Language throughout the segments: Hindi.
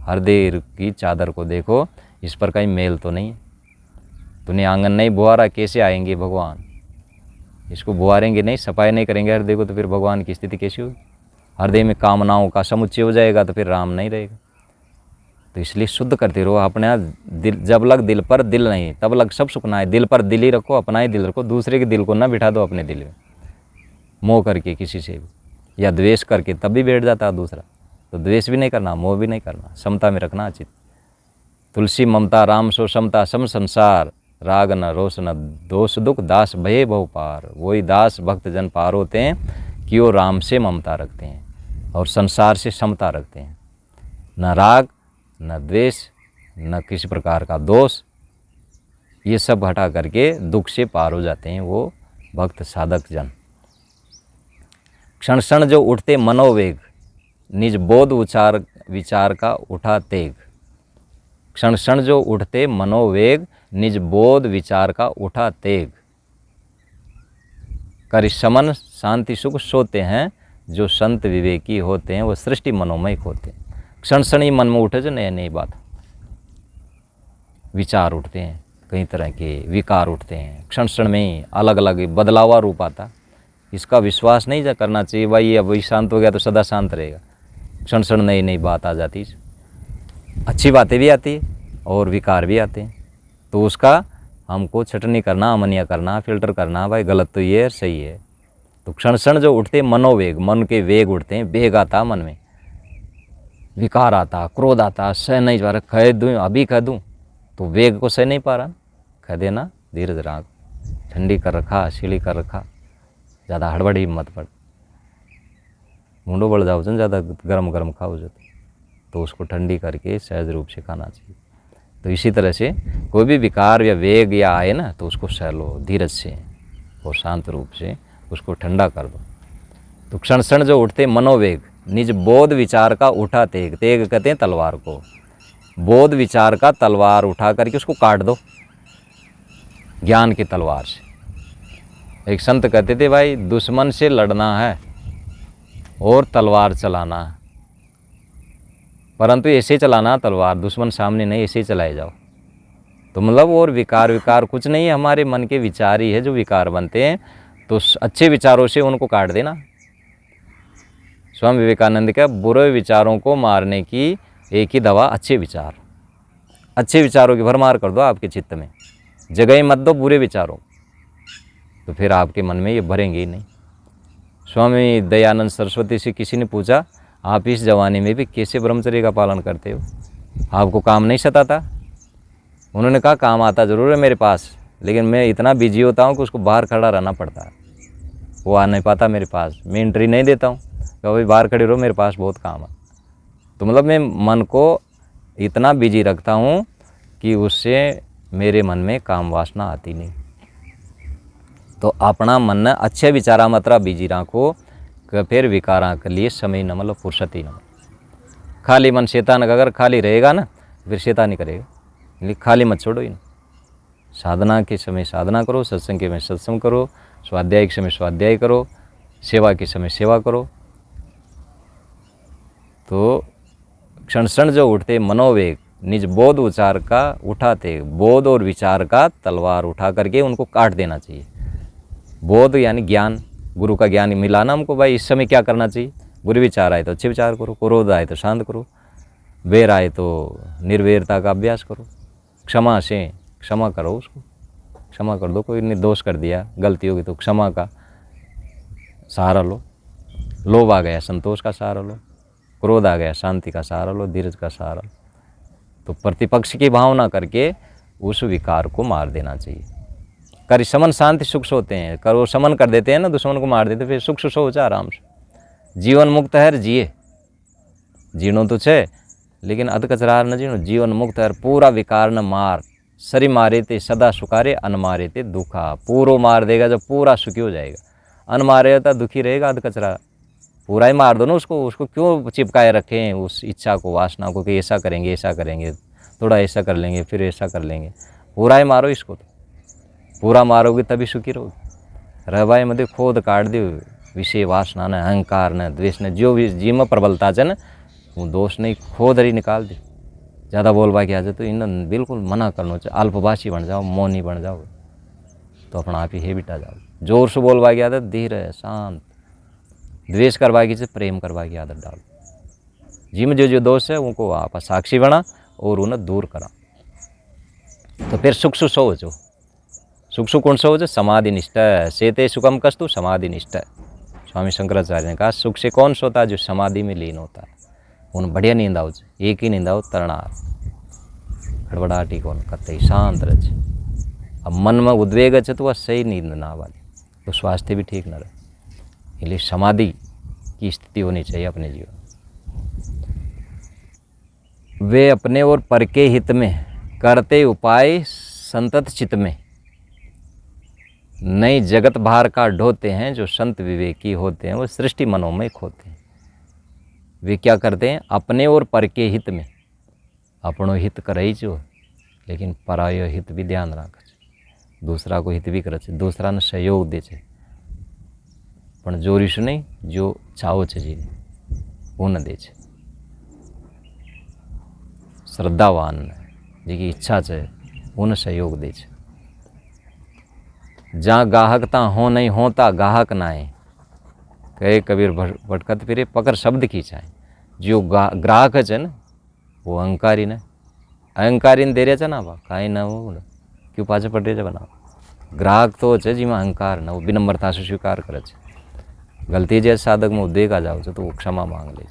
हृदय की चादर को देखो, इस पर कहीं मेल तो नहीं। तूने आंगन नहीं बुआरा, कैसे आएंगे भगवान? इसको बुआरेंगे नहीं, सफाई नहीं करेंगे हृदय को, तो फिर भगवान की स्थिति कैसी होगी? हृदय में कामनाओं का समुच्चय हो जाएगा तो फिर राम नहीं रहेगा। तो इसलिए शुद्ध करते रहो अपने दिल। जब लग दिल पर दिल नहीं, तब लग सब सुखना है। दिल पर दिल ही रखो, अपना ही दिल रखो, दूसरे के दिल को ना बिठा दो अपने दिल में। मोह करके किसी से भी, या द्वेष करके तब भी बैठ जाता है दूसरा। तो द्वेष भी नहीं करना, मोह भी नहीं करना, समता में रखना चित। तुलसी ममता राम सो समता सम संसार, राग न रोष न दोष दुख, दास भये बहु पार। वही दास भक्त जन पार होते हैं कि वो राम से ममता रखते हैं और संसार से समता रखते हैं। न राग न द्वेष न किसी प्रकार का दोष, ये सब हटा करके दुख से पार हो जाते हैं वो भक्त साधक जन। क्षण क्षण जो उठते मनोवेग, निज बोध उचार विचार का उठा तेग। क्षण क्षण जो उठते मनोवेग, निज बोध विचार का उठा तेग। कर समन शांति सुख सोते हैं, जो संत विवेकी होते हैं वो सृष्टि मनोमय होते हैं। क्षण क्षण ही मन में उठे जो नए नई बात, विचार उठते हैं, कई तरह के विकार उठते हैं, क्षण क्षण में ही अलग अलग बदलावा रूप आता। इसका विश्वास नहीं करना चाहिए भाई ये अभी शांत हो गया तो सदा शांत रहेगा। क्षण क्षण नई नई बात आ जाती, अच्छी बातें भी आती है और विकार भी आते हैं। तो उसका हमको छटनी करना, अमनिया करना, फिल्टर करना, भाई गलत तो ये है, सही है। तो क्षण क्षण जो उठते मनोवेग, मन के वेग उठते हैं, वेग आता मन में, विकार आता, क्रोध आता, सह नहीं पा रहा, कह दूँ अभी कह दूँ तो वेग को सह नहीं पा रहा, कह देना, धीरज राग, ठंडी कर रखा, शीली कर रखा, ज़्यादा हड़बड़ी मत पड़, मुंडो बढ़ जाओ जन, ज़्यादा गरम गरम खाओ जो, तो उसको ठंडी करके सहज रूप से खाना चाहिए। तो इसी तरह से कोई भी विकार या वेग या आए ना तो उसको सह लो धीरज से और शांत रूप से उसको ठंडा कर दो। तो क्षण क्षण जो उठते मनोवेग, निज बोध विचार का उठा तेग। तेग कहते हैं तलवार को, बोध विचार का तलवार उठा करके उसको काट दो ज्ञान की तलवार से। एक संत कहते थे भाई दुश्मन से लड़ना है और तलवार चलाना है, परंतु ऐसे चलाना तलवार, दुश्मन सामने नहीं, ऐसे ही चलाए जाओ। तो मतलब और विकार कुछ नहीं है, हमारे मन के विचार ही है जो विकार बनते हैं। तो अच्छे विचारों से उनको काट देना। स्वामी विवेकानंद का बुरे विचारों को मारने की एक ही दवा अच्छे विचार। अच्छे विचारों की भरमार कर दो आपके चित्त में, जगह ही मत दो बुरे विचारों, तो फिर आपके मन में ये भरेंगे ही नहीं। स्वामी दयानंद सरस्वती से किसी ने पूछा आप इस जवानी में भी कैसे ब्रह्मचर्य का पालन करते हो, आपको काम नहीं सताता? उन्होंने कहा काम आता ज़रूर है मेरे पास, लेकिन मैं इतना बिजी होता हूँ कि उसको बाहर खड़ा रहना पड़ता है, वो आ नहीं पाता मेरे पास, मैं एंट्री नहीं देता हूँ, कभी बाहर खड़े रहो मेरे पास बहुत काम है। तो मतलब मैं मन को इतना बिजी रखता हूँ कि उससे मेरे मन में काम वासना आती नहीं। तो अपना मन अच्छे विचारा मात्रा बिजी रखो, फिर विकारा के लिए समय न मतलब फुर्सत ही न। खाली मन शैतान का अगर खाली रहेगा ना फिर शैतान ही करेगा, इसलिए खाली मत छोड़ो इन। साधना के समय साधना करो, सत्संग के समय सत्संग करो, स्वाध्याय के समय स्वाध्याय करो, सेवा के समय सेवा करो। तो क्षण क्षण जो उठते मनोवेग, निज बोध उचार का उठाते, बोध और विचार का तलवार उठा करके उनको काट देना चाहिए। बोध यानी ज्ञान, गुरु का ज्ञान मिला ना हमको, भाई इस समय क्या करना चाहिए। बुरे विचार आए तो अच्छे विचार करो, क्रोध आए तो शांत करो, वैर आए तो निर्वैरता का अभ्यास करो, क्षमा से क्षमा करो, उसको क्षमा कर दो। कोई निर्दोष कर दिया, गलती होगी तो क्षमा का सहारा लो, लोभ आ गया संतोष का सहारा लो, क्रोध आ गया शांति का सहारा लो, धीरज का सहारा लो। तो प्रतिपक्ष की भावना करके उस विकार को मार देना चाहिए। कर समन शांति सुख सोते हैं, कर वो समन कर देते हैं ना, दुश्मन को मार देते, फिर सुख सो जा आराम से। जीवन मुक्त है जिए, जीनो तो छे लेकिन अध कचरार न जीनो, जीवन मुक्त है पूरा विकार न मार। सरी मारे ते सदा सुखारे, अन मारे ते दुखा। पूरो मार देगा जब पूरा सुखी हो जाएगा, अन मारे तो दुखी रहेगा अध कचरा। पूरा ही मार दो ना उसको, उसको क्यों चिपकाए रखें उस इच्छा को, वासना को कि ऐसा करेंगे ऐसा करेंगे, थोड़ा ऐसा कर लेंगे फिर ऐसा कर लेंगे। पूरा ही मारो इसको, तो पूरा मारोगे तभी सुखी रहोगे। रहवाई मध्य खोद काट दो विषय वासना ने, अहंकार ने, द्वेष ने, जो भी जी में प्रबलता है ना वो दोष नहीं, खोद ही निकाल दे। ज़्यादा बोलवा के आ जाए तो इन बिल्कुल मना करना चाहिए, अल्पभाषी बन जाओ, मौनी बन जाओ तो अपना आप ही हैबिट आ जाओ। जोर से बोलवा की आदत धीरे शांत, द्वेष करवा की से प्रेम करवा की आदत डालो। जिम जो जो दोष है उनको आप साक्षी बना और उन्हें दूर करा। तो फिर सुख सोच हो, सुख कौन सा हो, समाधि निष्ठा है। सेते सुखम कस्तु समाधि निष्ठा है। स्वामी शंकराचार्य ने कहा सुख से कौन सा होता है, जो समाधि में लीन होता है। उन बढ़िया नींद आओ, एक ही नींद आओ तरणार, खड़बड़ाहटी कौन करते शांत रहे। अब मन में उद्वेग है तो वह सही नींद ना वाली, तो स्वास्थ्य भी ठीक न रहे। इसलिए समाधि की स्थिति होनी चाहिए अपने जीवन। वे अपने और पर के हित में करते उपाय संतत चित्त में, नई जगत बाहर का ढोते हैं। जो संत विवेकी होते हैं वो सृष्टि मनोमय खोते हैं। वे क्या करते हैं, अपने और पर के हित में, अपनों हित करे जो, लेकिन परायो हित भी ध्यान रख, दूसरा को हित भी करे, दूसरा ने सहयोग दे छे, पण जोरीश नहीं, जो चाहो छे जी वो न दे छे। श्रद्धावान जेकी इच्छा है उन्हें सहयोग दे छे। जहाँ गाहकता हो नहीं होता गाहक नाए, कहे कबीर भटकत फिरे पकड़ शब्द खींचाए। जो ग्राहक है ना वो अहंकारी ने, अहंकारी ने दे रहे ना बा काई ना वो क्यों पाछे पड़ रहे बना। ग्राहक तो है जिमें अहंकार ना, वो विनम्रता से स्वीकार करे छे। गलती जे साधक में उद्वेग आ जाओ तो वो क्षमा मांग ले,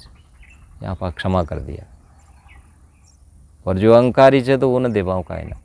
यहाँ पर क्षमा कर दिया। और जो अहंकारी है तो वो न दे पाऊँ काई ना,